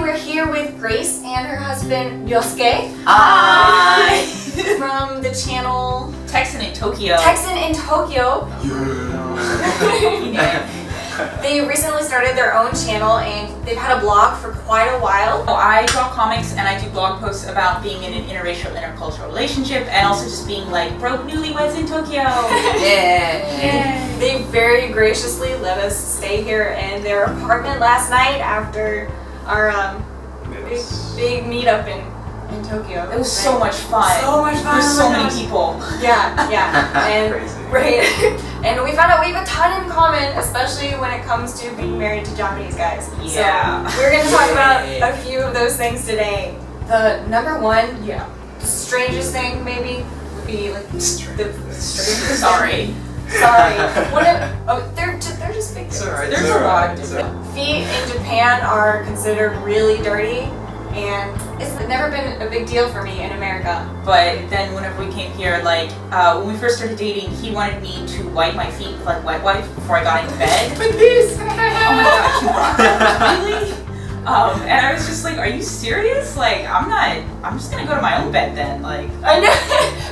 we're here with Grace and her husband Yosuke. Hi! From the channel Texan in Tokyo. Texan in Tokyo. They recently started their own channel and they've had a blog for quite a while. I draw comics and I do blog posts about being in an interracial, intercultural relationship and also just being like broke newlyweds in Tokyo. Yeah. They very graciously let us stay here in their apartment last night after our big meetup in Tokyo. It was so much fun. So much fun. There's so many people. Yeah. And Crazy. right. And we found out we have a ton in common, especially when it comes to being married to Japanese guys. Yeah. So we're gonna talk about a few of those things today. The number one, strangest thing maybe would be like the strangest. Sorry. They're just big. There's a lot of different. Feet in Japan are considered really dirty. And it's never been a big deal for me in America. But then whenever we came here, like, when we first started dating, he wanted me to wipe my feet with like wet wipes before I got into bed. Like this! Oh my gosh, you brought that? Really? And I was just like, are you serious? Like, I'm just gonna go to my own bed then, like. I know,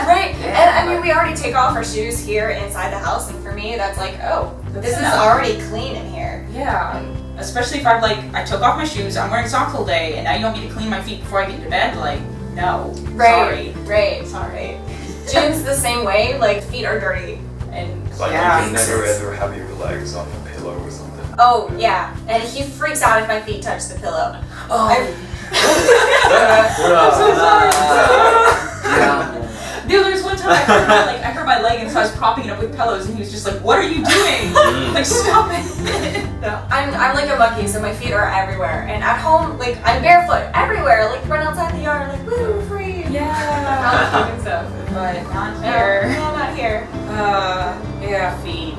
right? And I mean, we already take off our shoes here inside the house, and for me, that's like, oh, this is already clean in here. Yeah. Especially if I took off my shoes, I'm wearing socks all day, and now you want me to clean my feet before I get into bed? Like, no. Right. Sorry. June's the same way, like, feet are dirty. And Like you can never ever have your legs on a pillow or something. Oh, yeah. And he freaks out if my feet touch the pillow. Oh. I'm so sorry. Dude, there was one time I hurt my leg and so I was propping it up with pillows and he was just like, what are you doing? Like, stop it. No, I'm like a monkey, so my feet are everywhere. And at home, like, I'm barefoot everywhere. Like, run outside the yard, like, woo, free. Yeah. And stuff. But not here. No, not here. Feet.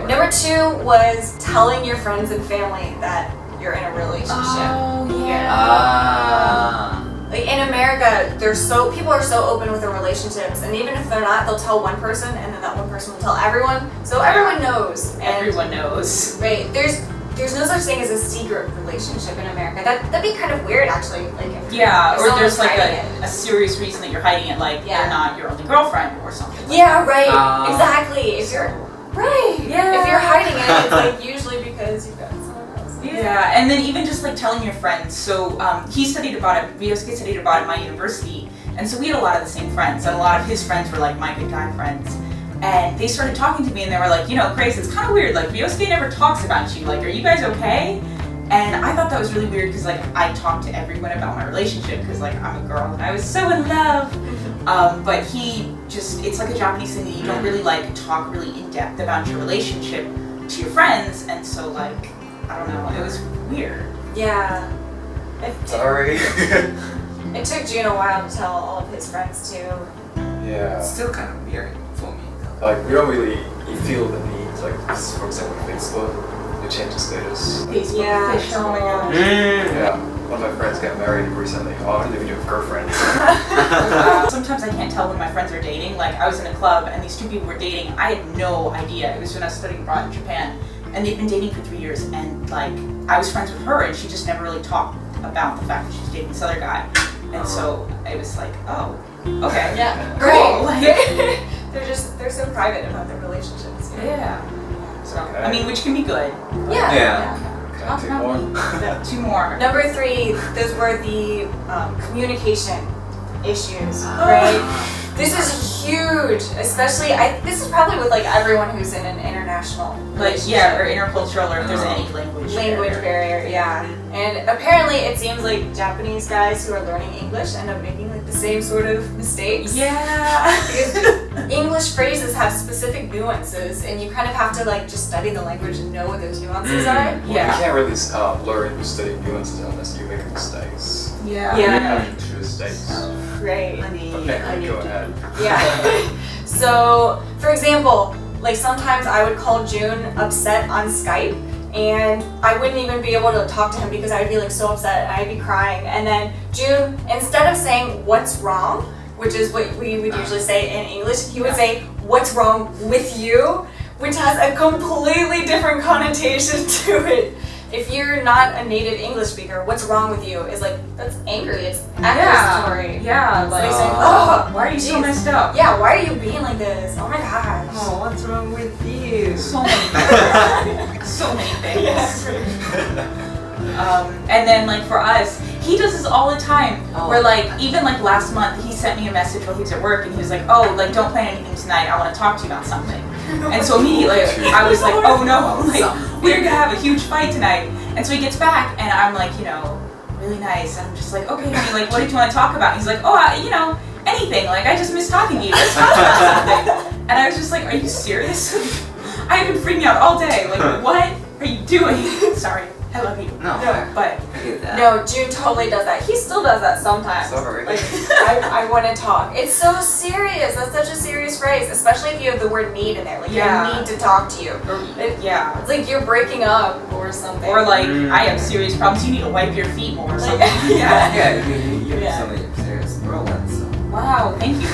Number two was telling your friends and family that you're in a relationship. Oh, yeah. Like in America, people are so open with their relationships, and even if they're not, they'll tell one person, and then that one person will tell everyone. So everyone knows. Everyone knows. Right. There's no such thing as a secret relationship in America. That'd be kind of weird, actually. Like or there's like a serious reason that you're hiding it, like they're not your only girlfriend or something. Like that. Right. Exactly. If you're if you're hiding it, it's like usually because you've got someone else. Yeah, and then even just like telling your friends. So Ryosuke studied abroad at my university, and so we had a lot of the same friends, and a lot of his friends were like my good guy friends. And they started talking to me, and they were like, you know, Grace, it's kind of weird. Like Ryosuke never talks about you. Like, are you guys okay? And I thought that was really weird because like I talked to everyone about my relationship because like I'm a girl and I was so in love. But it's like a Japanese thing that you don't really like talk really in depth about your relationship to your friends, and so like I don't know, it was weird. Yeah. Sorry. It took June a while to tell all of his friends too. Yeah. It's still kind of weird for me. Like we don't really feel the need, like for example Facebook, you change the status. Facebook Yeah. official. Oh my gosh. Yeah. One of my friends got married recently. Oh, I'm living with girlfriends. Sometimes I can't tell when my friends are dating. Like I was in a club and these two people were dating. I had no idea. It was when I was studying abroad in Japan, and they'd been dating for 3 years. And like I was friends with her, and she just never really talked about the fact that she was dating this other guy. And so it was like, oh, okay, Yeah. cool. Right. They're so private about their relationships. Yeah. So Okay. I mean, which can be good. Yeah. Can I take more? Two more. Number three, those were the communication issues, right? This is huge, especially, this is probably with like everyone who's in an international Like, relationship. or intercultural, or if there's any language barrier, yeah. And apparently it seems like Japanese guys who are learning English end up making like the same sort of mistakes. Yeah. Because English phrases have specific nuances, and you kind of have to like just study the language and know what those nuances are. Well, you Yeah. can't really learn to study nuances unless you make mistakes. Yeah. Yeah. You have to choose mistakes. Right. Okay, go ahead. Yeah. So, for example, like sometimes I would call June upset on Skype, and I wouldn't even be able to talk to him because I'd be like so upset and I'd be crying. And then June, instead of saying what's wrong, which is what we would usually say in English, he would say what's wrong with you, which has a completely different connotation to it if you're not a native English speaker, what's wrong with you is like, that's angry. It's accusatory. Yeah, It's like, saying, oh, why are you so geez. messed up? Yeah, why are you being like this? Oh my gosh. Oh, what's wrong with you? So many things. So many things. And then like for us, he does this all the time. Where like even like last month, he sent me a message while he was at work, and he was like, "Oh, like don't plan anything tonight. I want to talk to you about something." And so immediately I was like, "Oh no, like we're gonna have a huge fight tonight." And so he gets back, and I'm like, you know, really nice. I'm just like, "Okay, honey, like what did you want to talk about?" And he's like, "Oh, you know, anything. Like I just miss talking to you. Let's talk about something." And I was just like, "Are you serious? I've been freaking out all day. Like what are you doing?" Sorry. I love you. No, But I get that. No, June totally does that. He still does that sometimes. Sorry. Like, I want to talk. It's so serious. That's such a serious phrase, especially if you have the word need in there. Like, Yeah. I need to talk to you. yeah. It's like you're breaking up or something. Or like, I have serious problems. You need to wipe your feet more or Like, something. Yeah, you Yeah. have so many serious problems. So. Wow, thank you.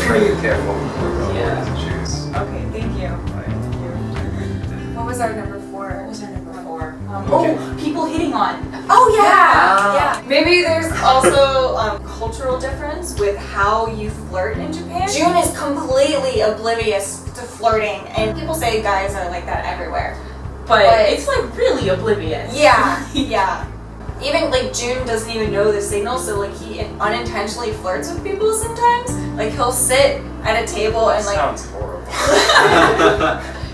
Pretty careful with the Yeah. words you choose. Okay, thank you. What was our number 4? What was our number 4? Okay. Oh, people hitting on. Oh yeah, Yeah. yeah. Maybe there's also cultural difference with how you flirt in Japan. June is completely oblivious to flirting, and people say guys are like that everywhere. But But- it's like really oblivious. Yeah, yeah. Even like June doesn't even know the signal, so like he unintentionally flirts with people sometimes. Like he'll sit at a table and like Sounds horrible.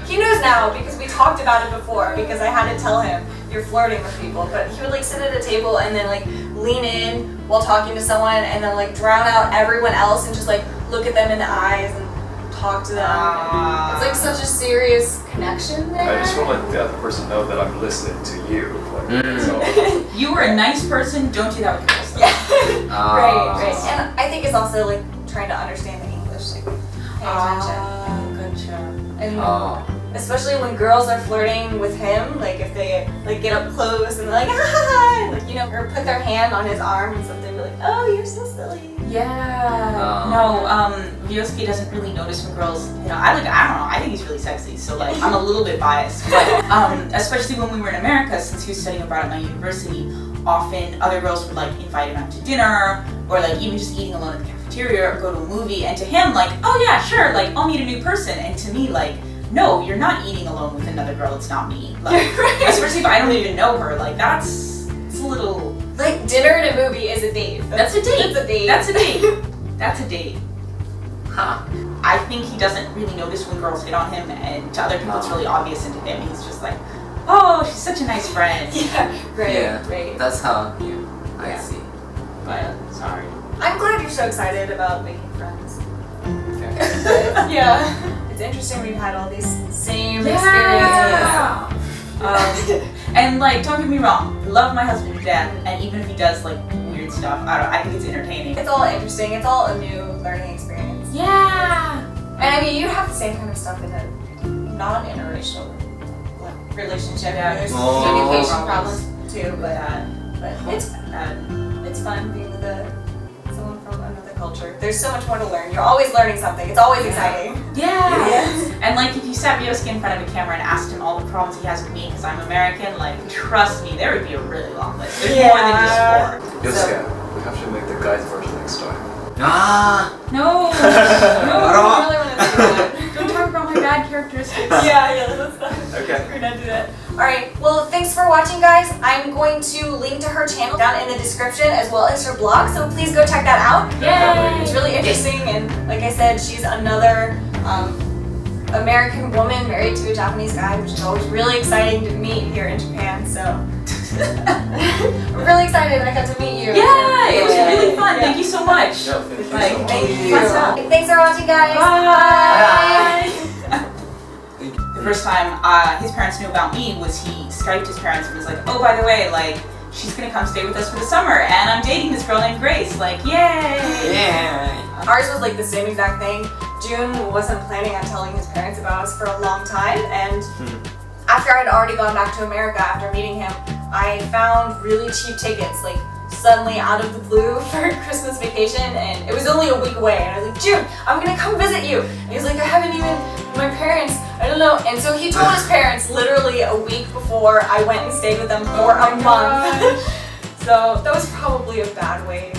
he knows now because we talked about it before because I had to tell him you're flirting with people. But he would like sit at a table and then like lean in while talking to someone and then like drown out everyone else and just like look at them in the eyes and talk to them. Ah. It's like such a serious connection there. I just want to let the other person know that I'm listening to you. Like, so, You were a nice person, don't do that with girls. though. Yeah. Right. And I think it's also like trying to understand the English, like pay attention. Gotcha. And Oh. especially when girls are flirting with him, like if they like get up close and they're like, ah, like you know, or put their hand on his arm and something, be like, oh, you're so silly. Yeah. No, Vyoski doesn't really notice when girls, you know, I don't know, I think he's really sexy, so like, I'm a little bit biased. But, especially when we were in America, since he was studying abroad at my university, often other girls would like invite him out to dinner, or like even just eating alone at the cafeteria, or go to a movie, and to him, like, oh yeah, sure, like, I'll meet a new person, and to me, like, no, you're not eating alone with another girl, it's not me. Like, especially if I don't even know her, like, it's a little... Like dinner and a movie is a date. That's a date. That's a date. That's a date. That's a date. Huh. I think he doesn't really notice when girls hit on him, and to other people it's really obvious, and to him he's just like, oh, she's such a nice friend. Yeah, right, Yeah. right. That's how you. I Yeah. see. But, sorry. I'm glad you're so excited about making friends. Okay. Yeah. It's interesting we've had all these same Yeah. And like, don't get me wrong, I love my husband to death, and even if he does like weird stuff, I think it's entertaining. It's all interesting. It's all a new learning experience. Yeah. And I mean, you have the same kind of stuff in a non-interracial relationship. Yeah. There's Oh. communication problems too, but it's Uh, it's fun being with someone from another culture. There's so much more to learn. You're always learning something. It's always exciting. yeah. And like, if you sat Vyoski in front of a camera and asked him all the problems he has with me because I'm American, like, trust me, there would be a really long list. There's more than just 4. Yosuke, we have to make the guys version next time. Ah. No. I No. really want to do that. Don't talk about my bad characteristics. Yeah, let's not. Okay. We're not do that. Alright, well thanks for watching guys. I'm going to link to her channel down in the description as well as her blog, so please go check that out. Yay. It's really interesting, and like I said, she's another American woman married to a Japanese guy, which is always really exciting to meet here in Japan, so I'm really excited I got to meet you. Yeah, it was really fun. Yeah. Thank you so much. No, thank you so Like, much. Thank you. Fun stuff. Thanks for watching guys. Bye. Thank you. The first time his parents knew about me was he Skyped his parents and was like, oh, by the way, like, she's gonna come stay with us for the summer, and I'm dating this girl named Grace. Like, yay! Yeah. Ours was like the same exact thing. June wasn't planning on telling his parents about us for a long time, and after I'd already gone back to America after meeting him, I found really cheap tickets, like suddenly out of the blue for Christmas vacation, and it was only a week away, and I was like, June, I'm gonna come visit you. And he was like, I I don't know. And so he told his parents literally a week before I went and stayed with them for Oh a my month. gosh. So that was probably a bad way